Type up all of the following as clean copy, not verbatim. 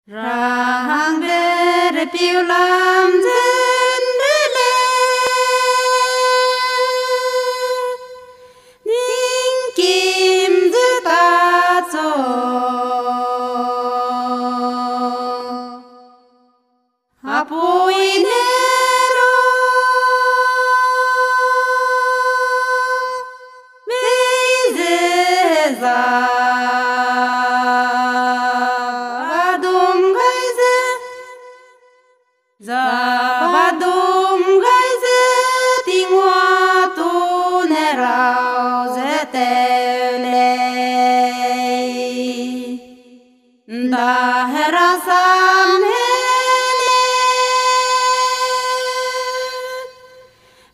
Rang ber piu lam zen de le ning kim de ta cho apoi nero mei za Zabadum gai ze tingwa tu ne rao ze tele da hera sam hele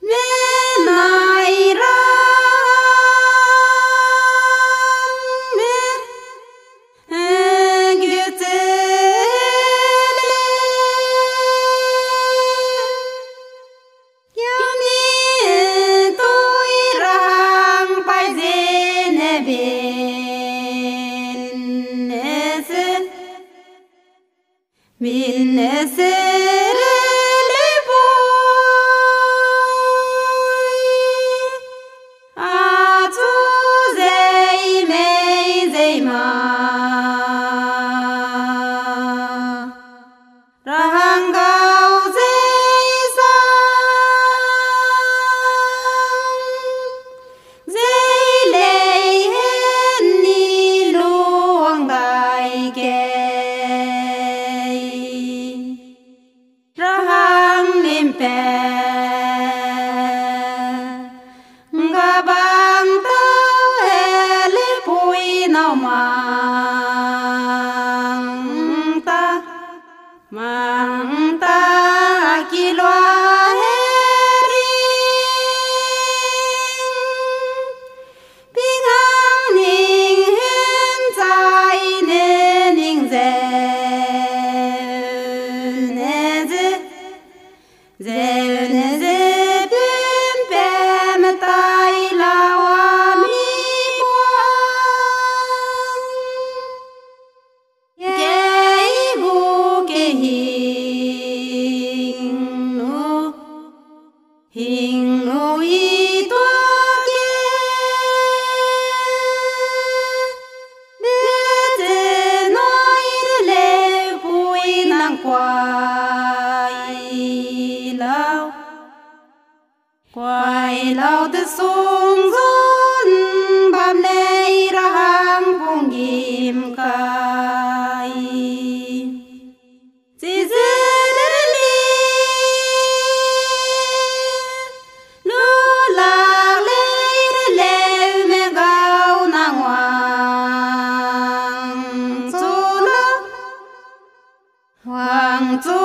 me nai ra me gyete Minnesere boy Atu zei mei zei ma Rahangau zei sang Zei lei hen ni luang dai ke Ngabang tau hele pui nau mang ta kilwa hering pingang ning hen zai ne ning ze pem pem tai lawa mi buang Kei gu ke hing nu I tua ke le te noi le pui nang Quay lao te sung zon bam nei rahang pung gim kai Zi zi le li Lu lạc le me gao nang Wang zu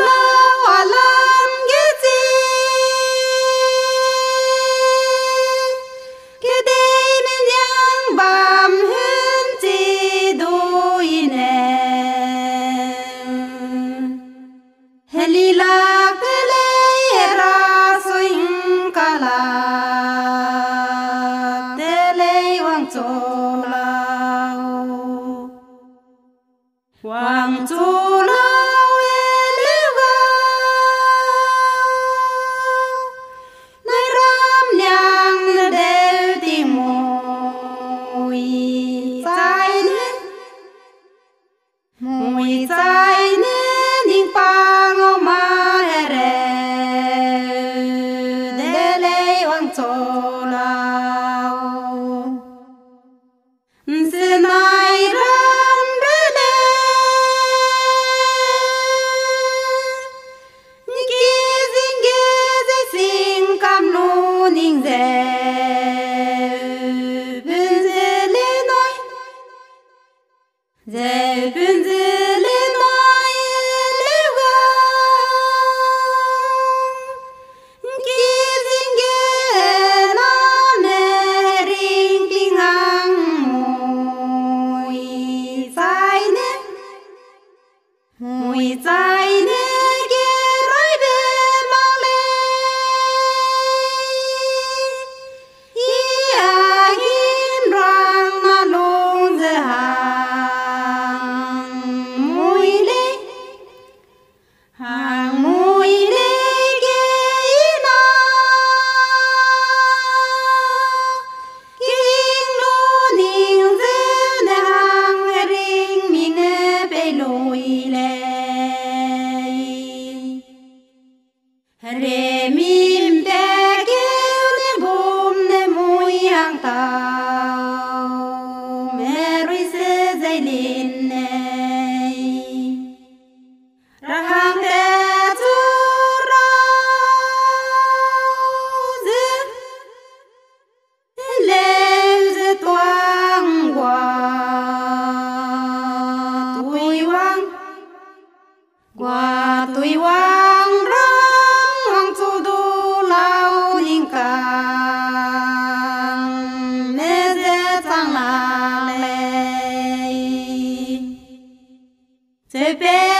la wa lam ge zi Wang zu lao e liu gao Nai ram liang na del ti mui Zai ne ning pang o ma here De lei wang zu lao Nse nai ram de le Ning ze bün ze le noi ze bün ze le noi le ga ki zinge na me ring ting ang mui zai ne ge rai be mang le Mui le qua tuổi hoàng răng hoàng chu du lao ninh càng mê dê sang là lệ chế bê